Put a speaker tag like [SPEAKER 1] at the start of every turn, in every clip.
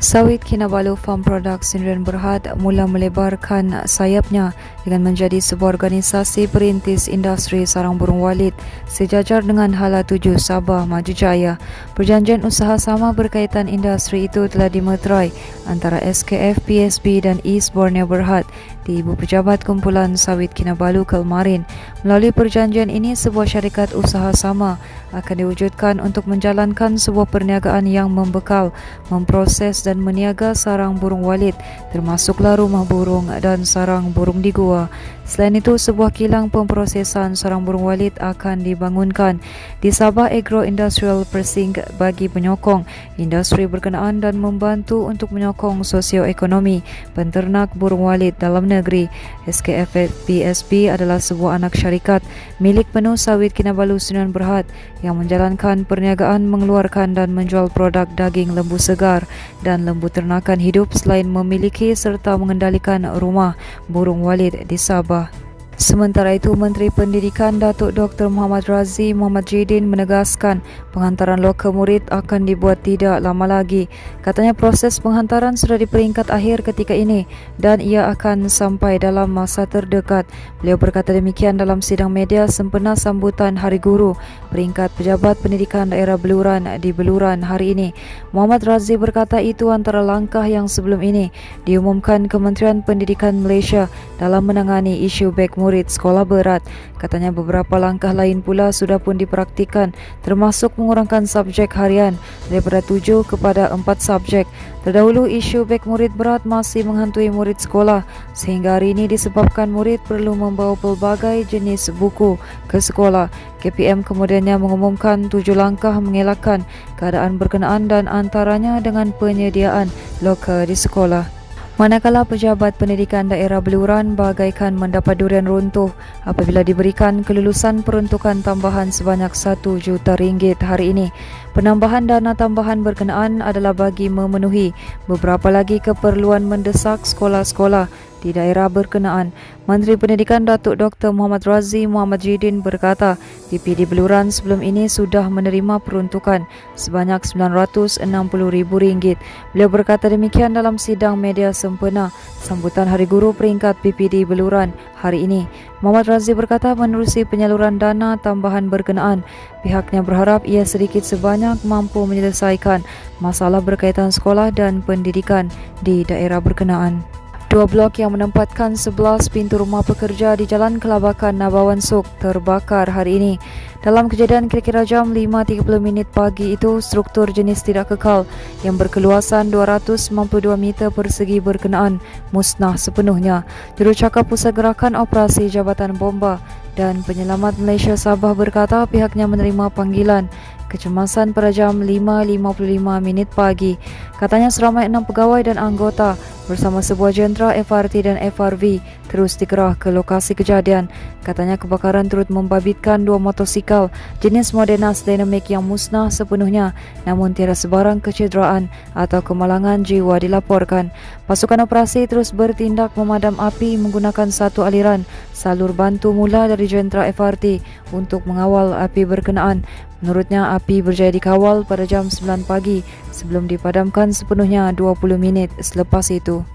[SPEAKER 1] Sawit Kinabalu Farm Products Sdn Berhad mula melebarkan sayapnya dengan menjadi sebuah organisasi perintis industri sarang burung walit sejajar dengan Hala 7 Sabah Maju Jaya. Perjanjian usaha sama berkaitan industri itu telah dimeterai antara SKF PSB dan East Borneo Berhad di Ibu Pejabat Kumpulan Sawit Kinabalu Kelmarin. Melalui perjanjian ini, sebuah syarikat usaha sama akan diwujudkan untuk menjalankan sebuah perniagaan yang membekal, memproses dan meniaga sarang burung walit, termasuklah rumah burung dan sarang burung di gua. Selain itu, sebuah kilang pemprosesan sarang burung walit akan dibangunkan di Sabah Agro Industrial Precinct bagi menyokong industri berkenaan dan membantu untuk menyokong sosioekonomi penternak burung walit dalam negeri. SKF PSB adalah sebuah anak syarikat milik penuh Sawit Kinabalu Sdn Berhad yang menjalankan perniagaan mengeluarkan dan menjual produk daging lembu segar dan lembu ternakan hidup selain memiliki serta mengendalikan rumah burung walit di Sabah. Sementara itu, Menteri Pendidikan Datuk Dr. Muhammad Razzi Muhammad Jidin menegaskan penghantaran loka murid akan dibuat tidak lama lagi. Katanya proses penghantaran sudah di peringkat akhir ketika ini dan ia akan sampai dalam masa terdekat. Beliau berkata demikian dalam sidang media sempena sambutan Hari Guru peringkat Pejabat Pendidikan Daerah Beluran di Beluran hari ini. Muhammad Razzi berkata itu antara langkah yang sebelum ini diumumkan Kementerian Pendidikan Malaysia dalam menangani isu beg murid sekolah berat. Katanya beberapa langkah lain pula sudah pun dipraktikan, termasuk mengurangkan subjek harian daripada 7 kepada 4 subjek. Terdahulu isu beg murid berat masih menghantui murid sekolah sehingga hari ini disebabkan murid perlu membawa pelbagai jenis buku ke sekolah. KPM kemudiannya mengumumkan 7 langkah mengelakkan keadaan berkenaan dan antaranya dengan penyediaan loka di sekolah. Manakala Pejabat Pendidikan Daerah Beluran bagaikan mendapat durian runtuh apabila diberikan kelulusan peruntukan tambahan sebanyak RM1 juta hari ini. Penambahan dana tambahan berkenaan adalah bagi memenuhi beberapa lagi keperluan mendesak sekolah-sekolah di daerah berkenaan. Menteri Pendidikan Datuk Dr. Muhammad Razzi Muhammad Jidin berkata, PPD Beluran sebelum ini sudah menerima peruntukan sebanyak RM960,000. Beliau berkata demikian dalam sidang media sempena sambutan Hari Guru peringkat PPD Beluran hari ini. Muhammad Razzi berkata menerusi penyaluran dana tambahan berkenaan, pihaknya berharap ia sedikit sebanyak mampu menyelesaikan masalah berkaitan sekolah dan pendidikan di daerah berkenaan. 2 blok yang menempatkan 11 pintu rumah pekerja di Jalan Kelabakan Nabawan Suk terbakar hari ini. Dalam kejadian kira-kira jam 5.30 pagi itu, struktur jenis tidak kekal yang berkeluasan 292 meter persegi berkenaan musnah sepenuhnya. Jurucakap Pusat Gerakan Operasi Jabatan Bomba dan Penyelamat Malaysia Sabah berkata pihaknya menerima panggilan kecemasan pada jam 5.55 pagi. Katanya seramai 6 pegawai dan anggota bersama sebuah jentera FRT dan FRV terus dikerah ke lokasi kejadian. Katanya kebakaran turut membabitkan 2 motosikal jenis Modenas Dynamic yang musnah sepenuhnya, namun tiada sebarang kecederaan atau kemalangan jiwa dilaporkan. Pasukan operasi terus bertindak memadam api menggunakan satu aliran salur bantu mula dari jentera FRT untuk mengawal api berkenaan. Menurutnya, api berjaya dikawal pada jam 9 pagi sebelum dipadamkan sepenuhnya 20 minit selepas itu.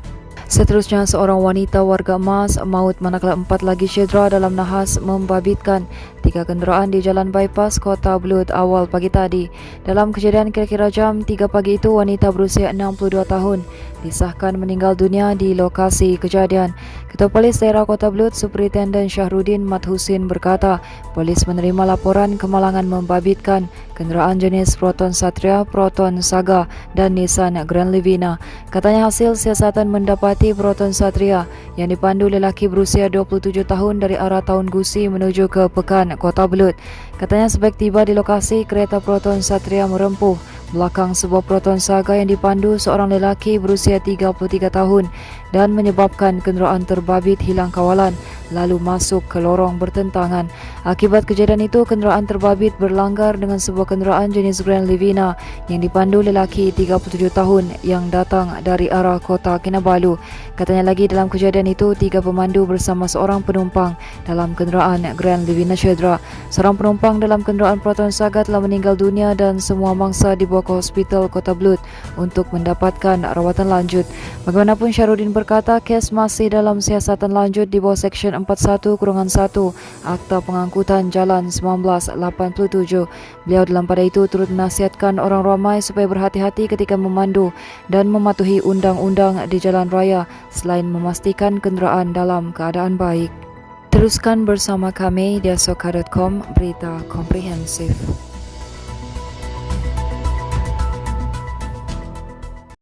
[SPEAKER 1] Seterusnya, seorang wanita warga Mas maut manakala 4 lagi cedera dalam nahas membabitkan 3 kenderaan di Jalan Bypass Kota Belud awal pagi tadi. Dalam kejadian kira-kira jam 3 pagi itu, wanita berusia 62 tahun disahkan meninggal dunia di lokasi kejadian. Ketua Polis Daerah Kota Belud, Superintenden Syahrudin Mat Husin berkata, polis menerima laporan kemalangan membabitkan kenderaan jenis Proton Satria, Proton Saga dan Nissan Grand Livina. Katanya hasil siasatan mendapati Proton Satria yang dipandu lelaki berusia 27 tahun dari arah Taun Gusi menuju ke Pekan, Kota Belud. Katanya sebaik tiba di lokasi, kereta Proton Satria merempuh belakang sebuah Proton Saga yang dipandu seorang lelaki berusia 33 tahun dan menyebabkan kenderaan terbabit hilang kawalan. lalu masuk ke lorong bertentangan. Akibat kejadian itu, kenderaan terbabit berlanggar dengan sebuah kenderaan jenis Grand Livina yang dipandu lelaki 37 tahun yang datang dari arah kota Kinabalu. Katanya lagi, dalam kejadian itu 3 pemandu bersama seorang penumpang dalam kenderaan Grand Livina cedera. Seorang penumpang dalam kenderaan Proton Saga telah meninggal dunia dan semua mangsa dibawa ke hospital Kota Blut untuk mendapatkan rawatan lanjut. Bagaimanapun, Syarudin berkata kes masih dalam siasatan lanjut di bawah Seksyen 41-1 Akta Pengangkutan Jalan 1987. Beliau dalam pada itu turut menasihatkan orang ramai supaya berhati-hati ketika memandu dan mematuhi undang-undang di jalan raya selain memastikan kenderaan dalam keadaan baik. Teruskan bersama kami di asoka.com, berita komprehensif.